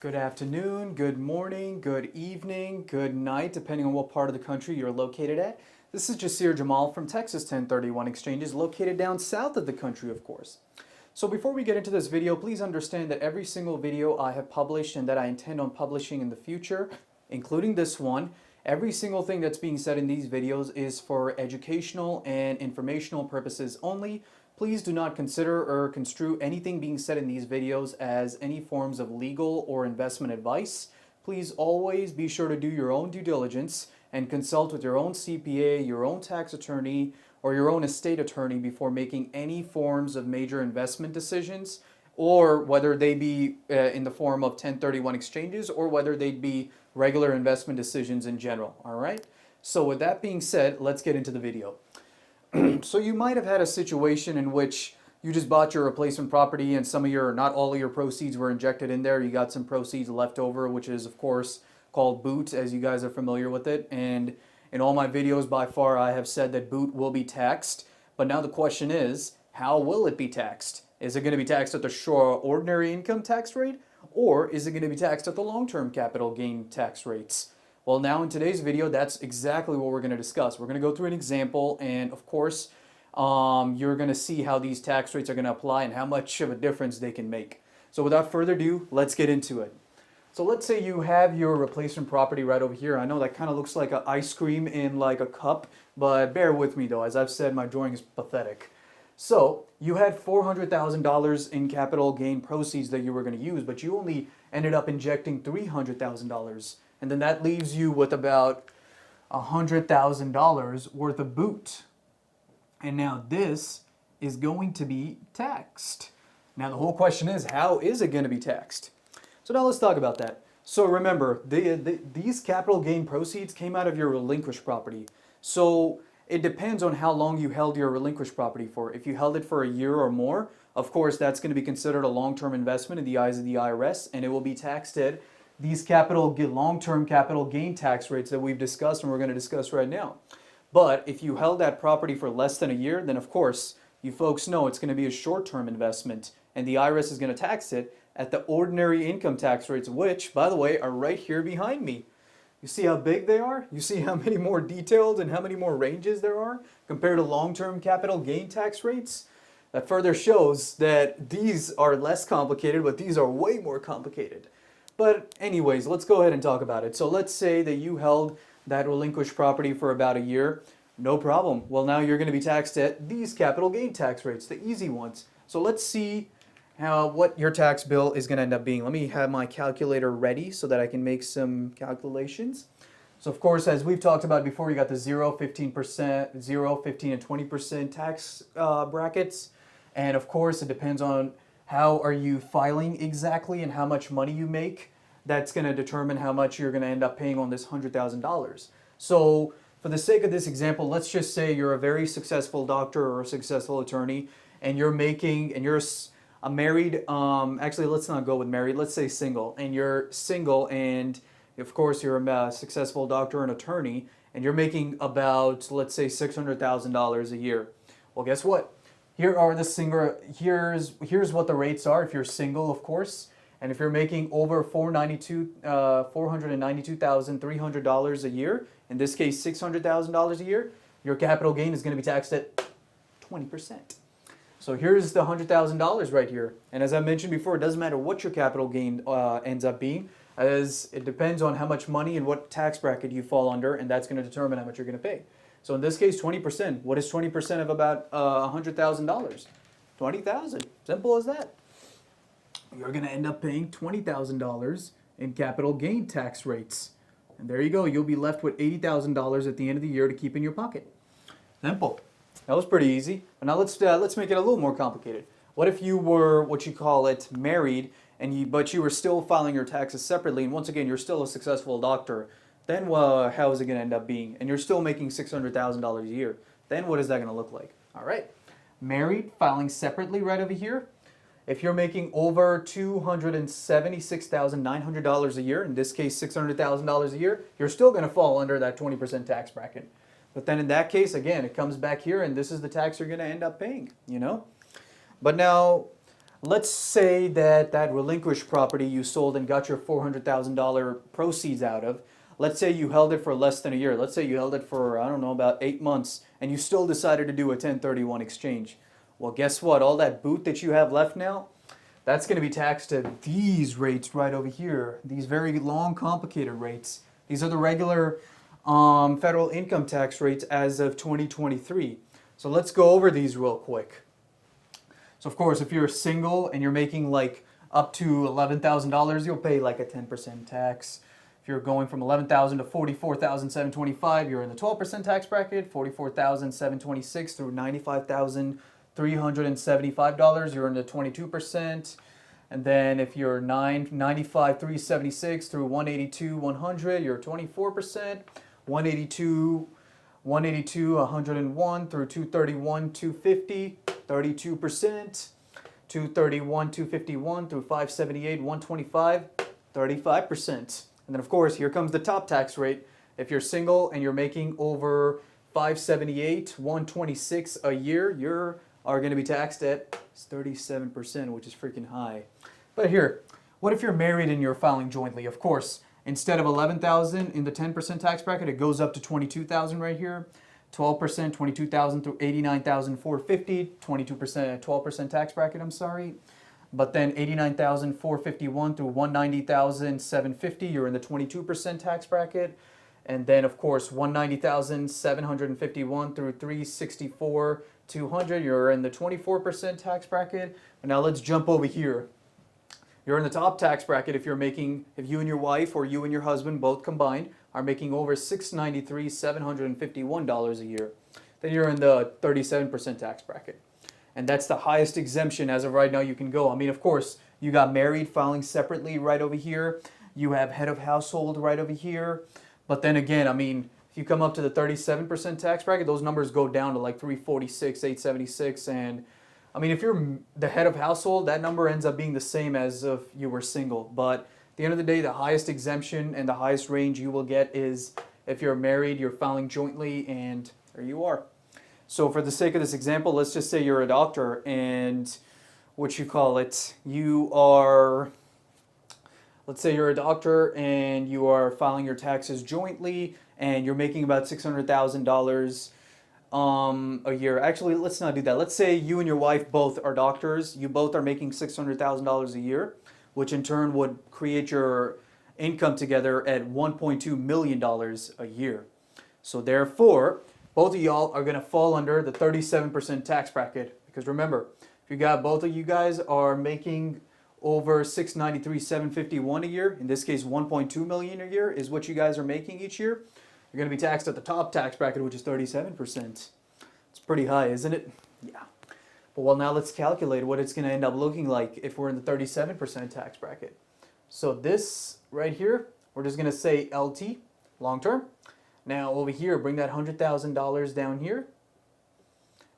Good afternoon, good morning, good evening, good night, depending on what part of the country you're located at. This is Jasir Jamal from Texas 1031 Exchanges, located down south of the country, of course. So before we get into this video, please understand that every single video I have published and that I intend on publishing in the future, including this one, every single thing that's being said in these videos is for educational and informational purposes only. Please do not consider or construe anything being said in these videos as any forms of legal or investment advice. Please always be sure to do your own due diligence and consult with your own CPA, your own tax attorney, or your own estate attorney before making any forms of major investment decisions, or whether they be in the form of 1031 exchanges or whether they'd be regular investment decisions in general. All right? So with that being said, let's get into the video. So you might have had a situation in which you just bought your replacement property and not all of your proceeds were injected in there. You got some proceeds left over, which is of course called BOOT, as you guys are familiar with it. And in all my videos by far, I have said that BOOT will be taxed. But now the question is, how will it be taxed? Is it going to be taxed at the ordinary income tax rate? Or is it going to be taxed at the long-term capital gain tax rates? Well, now in today's video, that's exactly what we're going to discuss. We're going to go through an example, and of course, you're going to see how these tax rates are going to apply and how much of a difference they can make. So without further ado, let's get into it. So let's say you have your replacement property right over here. I know that kind of looks like an ice cream in like a cup, but bear with me though. As I've said, my drawing is pathetic. So you had $400,000 in capital gain proceeds that you were going to use, but you only ended up injecting $300,000. And then that leaves you with about $100,000 worth of BOOT. And now this is going to be taxed. Now the whole question is, how is it going to be taxed? So now let's talk about that. So remember, these capital gain proceeds came out of your relinquished property. So it depends on how long you held your relinquished property for. If you held it for a year or more, of course that's going to be considered a long-term investment in the eyes of the IRS, and it will be taxed at these long-term capital gain tax rates that we've discussed and we're going to discuss right now. But if you held that property for less than a year, then of course, you folks know it's going to be a short-term investment, and the IRS is going to tax it at the ordinary income tax rates, which, by the way, are right here behind me. You see how big they are? You see how many more detailed and how many more ranges there are compared to long-term capital gain tax rates? That further shows that these are less complicated, but these are way more complicated. But anyways, let's go ahead and talk about it. So let's say that you held that relinquished property for about a year. No problem. Well, now you're going to be taxed at these capital gain tax rates, the easy ones. So let's see what your tax bill is going to end up being. Let me have my calculator ready so that I can make some calculations. So of course, as we've talked about before, you got the 0, 15%, 0, 15, and 20% tax brackets. And of course, it depends on how are you filing exactly and how much money you make. That's going to determine how much you're going to end up paying on this $100,000. So for the sake of this example, let's just say you're a very successful doctor or a successful attorney, and you're a married, actually let's not go with married, let's say single, and you're single, and of course you're a successful doctor and attorney, and you're making about, let's say, $600,000 a year. Well, guess what? Here's what the rates are if you're single, of course. And if you're making over $492,300 a year, in this case $600,000 a year, your capital gain is going to be taxed at 20%. So here's the $100,000 right here. And as I mentioned before, it doesn't matter what your capital gain ends up being, as it depends on how much money and what tax bracket you fall under, and that's going to determine how much you're going to pay. So in this case, 20%. What is 20% of about $100,000? $20,000. Simple as that. You're going to end up paying $20,000 in capital gain tax rates. And there you go. You'll be left with $80,000 at the end of the year to keep in your pocket. Simple. That was pretty easy. But now let's make it a little more complicated. What if you were, married, but you were still filing your taxes separately, and once again, you're still a successful doctor? Then how is it going to end up being? And you're still making $600,000 a year. Then what is that going to look like? All right. Married, filing separately right over here. If you're making over $276,900 a year, in this case $600,000 a year, you're still going to fall under that 20% tax bracket. But then in that case, again, it comes back here, and this is the tax you're going to end up paying, But now, let's say that that relinquished property you sold and got your $400,000 proceeds out of. Let's say you held it for less than a year. Let's say you held it for, I don't know, about 8 months, and you still decided to do a 1031 exchange. Well, guess what? All that boot that you have left now, that's going to be taxed at these rates right over here. These very long, complicated rates. These are the regular federal income tax rates as of 2023. So let's go over these real quick. So of course, if you're single and you're making like up to $11,000, you'll pay like a 10% tax. If you're going from $11,000 to $44,725, you're in the 12% tax bracket. $44,726 through $95,375, you're in the 22%. And then if you're $95,376 through $182,100, you're 24%. $101 through $231,250, 32%. $231,251 through $578,125, 35%. And then of course, here comes the top tax rate. If you're single and you're making over $578,126 a year, you are going to be taxed at 37%, which is freaking high. But here, what if you're married and you're filing jointly? Of course, instead of $11,000 in the 10% tax bracket, it goes up to $22,000 right here. 12%, $22,000 through $89,450, 22%, 12% tax bracket, I'm sorry. But then $89,451 through $190,750, you're in the 22% tax bracket. And then of course, $190,751 through $364,200, you're in the 24% tax bracket. But now let's jump over here. You're in the top tax bracket if you and your wife or you and your husband both combined are making over $693,751 a year. Then you're in the 37% tax bracket. And that's the highest exemption as of right now you can go. I mean, of course, you got married filing separately right over here. You have head of household right over here. But then again, I mean, if you come up to the 37% tax bracket, those numbers go down to like 346, 876, and I mean, if you're the head of household, that number ends up being the same as if you were single. But at the end of the day, the highest exemption and the highest range you will get is if you're married, you're filing jointly, and there you are. So for the sake of this example, let's just say you're a doctor and let's say you're a doctor and you are filing your taxes jointly and you're making about $600,000 a year. Actually, let's not do that. Let's say you and your wife both are doctors. You both are making $600,000 a year, which in turn would create your income together at $1.2 million a year. So therefore, both of y'all are going to fall under the 37% tax bracket. Because remember, if you got both of you guys are making over $693,751 a year, in this case $1.2 million a year is what you guys are making each year, you're going to be taxed at the top tax bracket, which is 37%. It's pretty high, isn't it? Yeah. But well, now let's calculate what it's going to end up looking like if we're in the 37% tax bracket. So this right here, we're just going to say LT, long term. Now over here, bring that $100,000 down here.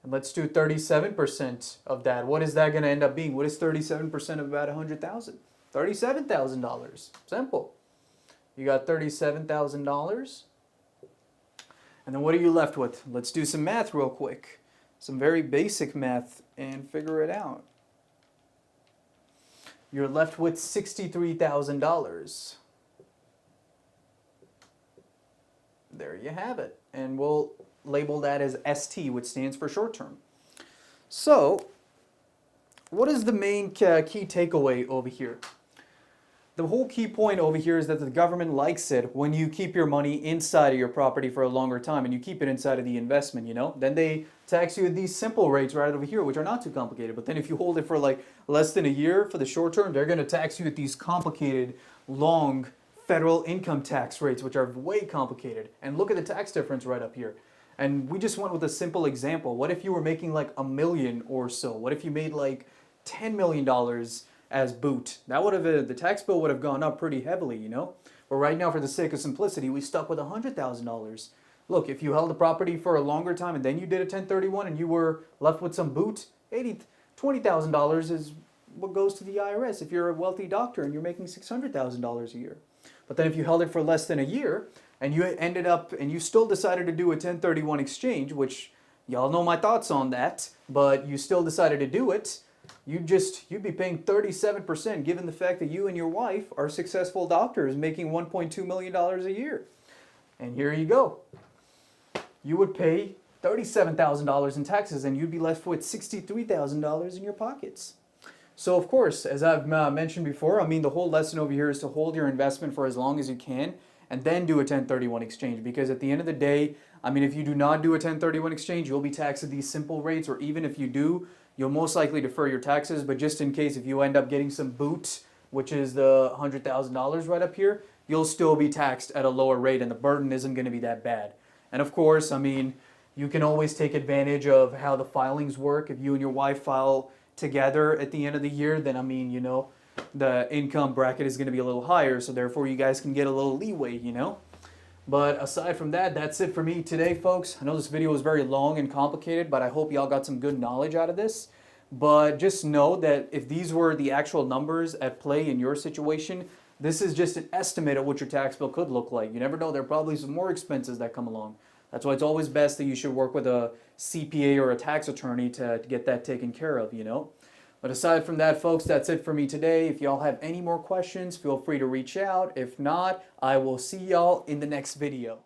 And let's do 37% of that. What is that going to end up being? What is 37% of about $100,000? $37,000. Simple. You got $37,000. And then what are you left with? Let's do some math real quick. Some very basic math and figure it out. You're left with $63,000. There you have it. And we'll label that as ST, which stands for short term. So, what is the main key takeaway over here? The whole key point over here is that the government likes it when you keep your money inside of your property for a longer time and you keep it inside of the investment, you know? Then they tax you at these simple rates right over here, which are not too complicated. But then if you hold it for like less than a year for the short term, they're going to tax you at these complicated, long federal income tax rates, which are way complicated. And look at the tax difference right up here. And we just went with a simple example. What if you were making like $1 million or so? What if you made like $10 million as boot? That would have, the tax bill would have gone up pretty heavily, you know? But right now, for the sake of simplicity, we stuck with $100,000. Look, if you held the property for a longer time and then you did a 1031 and you were left with some boot, $20,000 is what goes to the IRS if you're a wealthy doctor and you're making $600,000 a year. But then if you held it for less than a year and you ended up and you still decided to do a 1031 exchange, which y'all know my thoughts on that, but you still decided to do it, you'd be paying 37% given the fact that you and your wife are successful doctors making $1.2 million a year. And here you go. You would pay $37,000 in taxes and you'd be left with $63,000 in your pockets. So of course, as I've mentioned before, I mean, the whole lesson over here is to hold your investment for as long as you can and then do a 1031 exchange, because at the end of the day, I mean, if you do not do a 1031 exchange, you'll be taxed at these simple rates, or even if you do, you'll most likely defer your taxes. But just in case, if you end up getting some boot, which is the $100,000 right up here, you'll still be taxed at a lower rate and the burden isn't going to be that bad. And of course, I mean, you can always take advantage of how the filings work. If you and your wife file together at the end of the year, then I mean, you know, the income bracket is going to be a little higher, so therefore you guys can get a little leeway, you know. But aside from that, that's it for me today, folks. I know this video was very long and complicated, but I hope y'all got some good knowledge out of this. But just know that if these were the actual numbers at play in your situation, this is just an estimate of what your tax bill could look like. You never know, there are probably some more expenses that come along. That's why it's always best that you should work with a CPA or a tax attorney to get that taken care of, you know. But aside from that, folks, that's it for me today. If y'all have any more questions, feel free to reach out. If not, I will see y'all in the next video.